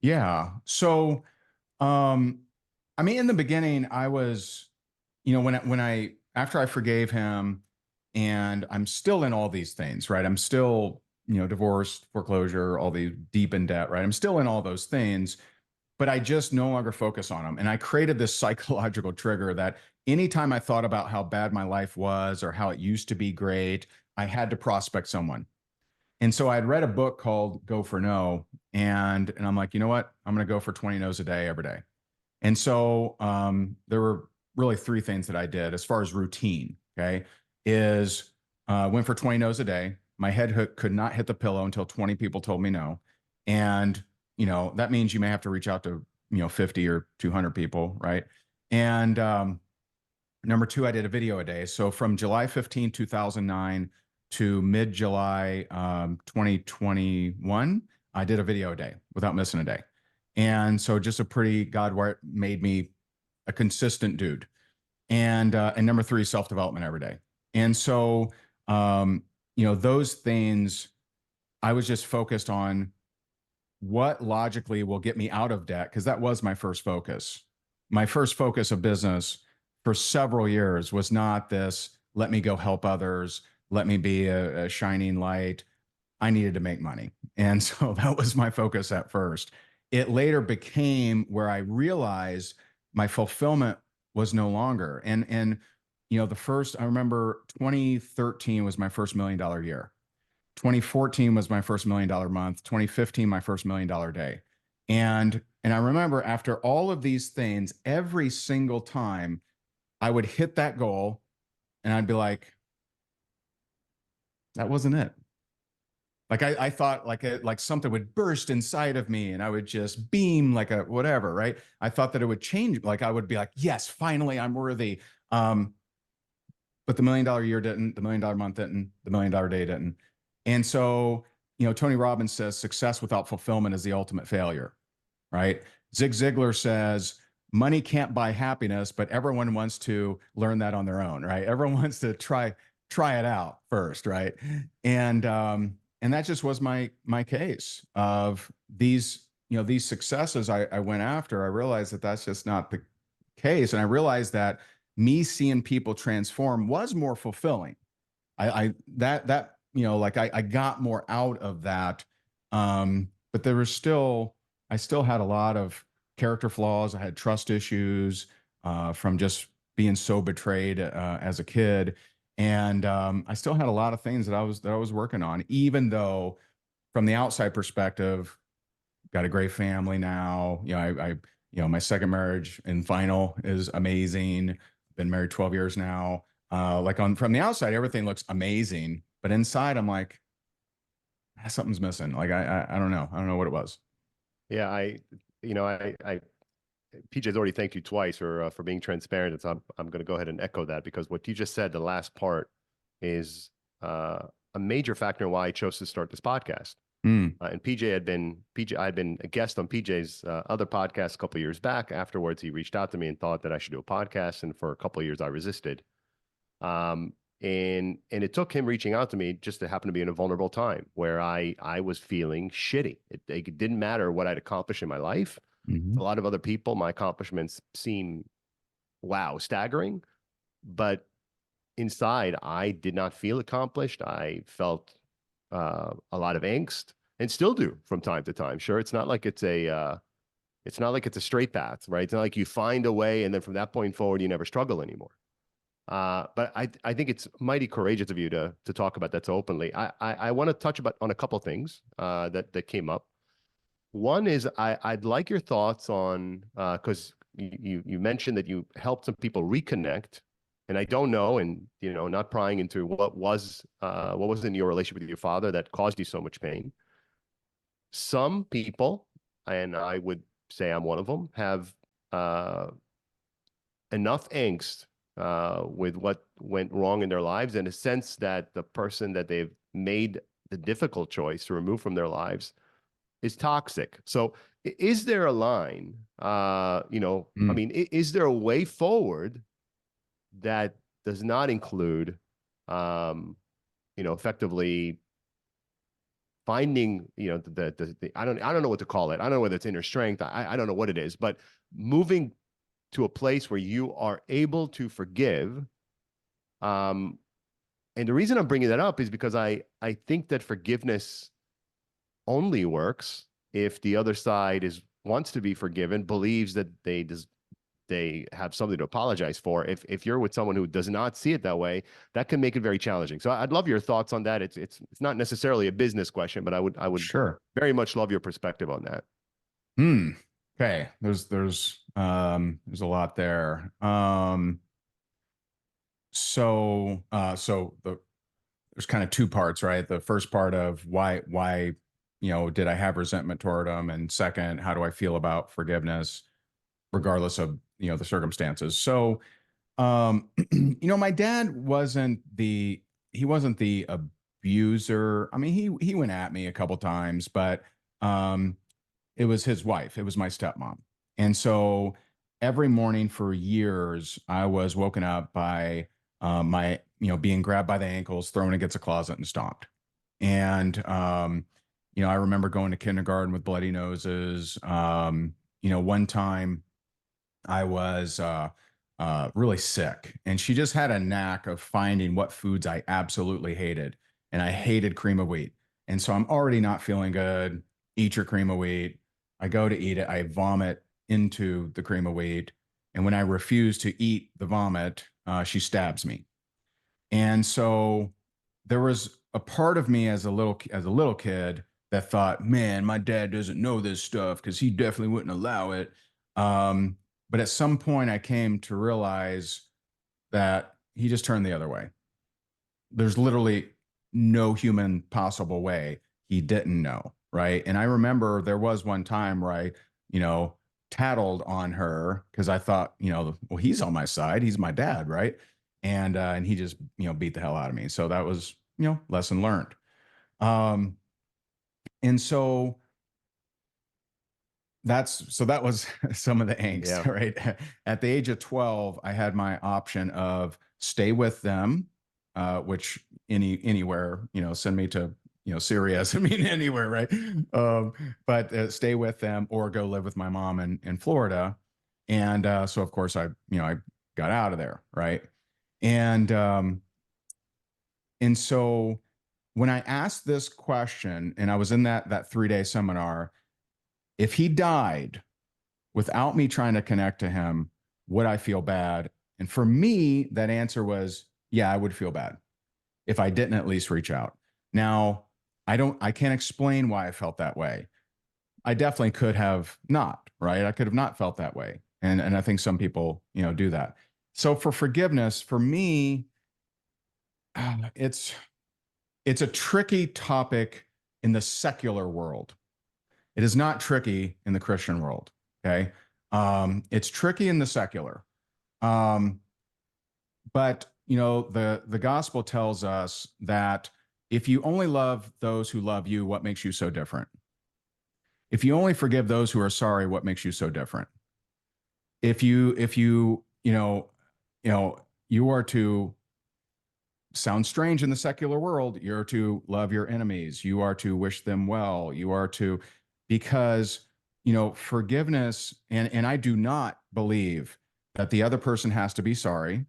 Yeah. So, um, I mean, in the beginning, I was, after I forgave him, and I'm still in all these things, right? I'm still, divorced, foreclosure, all the deep in debt, right? I'm still in all those things, but I just no longer focus on them. And I created this psychological trigger that anytime I thought about how bad my life was or how it used to be great, I had to prospect someone. And so I had read a book called Go for No, and I'm like, you know what? I'm going to go for 20 no's a day every day. And so there were really three things that I did as far as routine. Okay, is went for 20 no's a day. My head hook could not hit the pillow until 20 people told me no, and that means you may have to reach out to 50 or 200 people, right? And number two, I did a video a day. So from July 15, 2009 to mid-July 2021, I did a video a day without missing a day. And so just a pretty, God made me a consistent dude. And number three, self-development every day. And so, those things, I was just focused on what logically will get me out of debt, because that was my first focus. My first focus of business for several years was not this, let me go help others, let me be a shining light. I needed to make money. And so that was my focus at first. It later became where I realized my fulfillment was no longer. And the first, I remember 2013 was my first $1 million year. 2014 was my first $1 million month. 2015, my first $1 million day. And I remember after all of these things, every single time I would hit that goal and I'd be like, that wasn't it. Like I thought like something would burst inside of me and I would just beam like a whatever, right? I thought that it would change. Like I would be like, yes, finally I'm worthy. But the $1 million year didn't, the $1 million month didn't, the $1 million day didn't. And so, Tony Robbins says success without fulfillment is the ultimate failure, right? Zig Ziglar says money can't buy happiness, but everyone wants to learn that on their own, right? Everyone wants to try it out first, right? And that just was my case of these successes I went after. I realized that that's just not the case, and I realized that me seeing people transform was more fulfilling. I that like I got more out of that. But there was still I still had a lot of character flaws. I had trust issues from just being so betrayed as a kid, and I still had a lot of things that I was working on. Even though, from the outside perspective, got a great family now. My second marriage and final is amazing. Been married 12 years now. Like on from the outside, everything looks amazing, but inside, I'm like, something's missing. Like I don't know. I don't know what it was. Yeah, I PJ's already thanked you twice for being transparent. And so I'm going to go ahead and echo that, because what you just said, the last part, is a major factor in why I chose to start this podcast. Mm, And I had been a guest on PJ's other podcast a couple of years back. Afterwards, he reached out to me and thought that I should do a podcast, and for a couple of years I resisted. Um, and it took him reaching out to me just to happen to be in a vulnerable time where I was feeling shitty. It didn't matter what I'd accomplished in my life. A hmm lot of other people, my accomplishments seem, wow, staggering, but inside I did not feel accomplished. I felt a lot of angst, and still do from time to time. Sure, it's not like it's a straight path, right? It's not like you find a way and then from that point forward you never struggle anymore. But I think it's mighty courageous of you to talk about that so openly. I want to touch on a couple of things that came up. One is I'd like your thoughts on, because you mentioned that you helped some people reconnect, and I don't know, and not prying into what was in your relationship with your father that caused you so much pain. Some people, and I would say I'm one of them, have uh, enough angst with what went wrong in their lives, and a sense that the person that they've made the difficult choice to remove from their lives is toxic. So is there a line, I mm. mean, is there a way forward that does not include, effectively finding, I don't know what to call it. I don't know whether it's inner strength. I don't know what it is, but moving to a place where you are able to forgive. And the reason I'm bringing that up is because I think that forgiveness only works if the other side wants to be forgiven, believes that they have something to apologize for. If you're with someone who does not see it that way, that can make it very challenging. So I'd love your thoughts on that. It's not necessarily a business question, but I would Sure. very much love your perspective on that. Okay. There's a lot there. There's kind of two parts, right? The first part of why, did I have resentment toward them? And second, how do I feel about forgiveness, regardless of, the circumstances? So, my dad he wasn't the abuser. I mean, he went at me a couple times, but, it was his wife. It was my stepmom. And so every morning for years, I was woken up by being grabbed by the ankles, thrown against a closet and stomped. And, I remember going to kindergarten with bloody noses. One time I was really sick, and she just had a knack of finding what foods I absolutely hated. And I hated cream of wheat. And so I'm already not feeling good. Eat your cream of wheat. I go to eat it. I vomit into the cream of wheat. And when I refuse to eat the vomit, she stabs me. And so there was a part of me as a little kid that thought, man, my dad doesn't know this stuff because he definitely wouldn't allow it. But at some point, I came to realize that he just turned the other way. There's literally no human possible way he didn't know, right? And I remember there was one time where I, tattled on her because I thought, well, he's on my side. He's my dad, right? And he just, beat the hell out of me. So that was, lesson learned. And so that was some of the angst, Yeah. right? At the age of 12, I had my option of stay with them, which anywhere, send me to, Syria, I mean, anywhere, right? But stay with them or go live with my mom in Florida. And so of course I got out of there, right? And so when I asked this question, and I was in that 3-day seminar, if he died without me trying to connect to him, would I feel bad? And for me, that answer was, yeah, I would feel bad if I didn't at least reach out. Now, I can't explain why I felt that way. I definitely could have not, right? I could have not felt that way. And I think some people, do that. So for forgiveness, for me, it's a tricky topic in the secular world. It is not tricky in the Christian world. Okay. It's tricky in the secular. But the gospel tells us that if you only love those who love you, what makes you so different? If you only forgive those who are sorry, what makes you so different? If you are to sound strange in the secular world, you're to love your enemies. You are to wish them well. You are to, because, forgiveness, and I do not believe that the other person has to be sorry.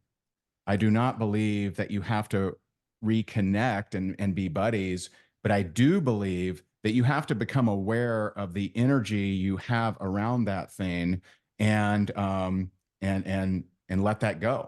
I do not believe that you have to reconnect and be buddies, but I do believe that you have to become aware of the energy you have around that thing and let that go.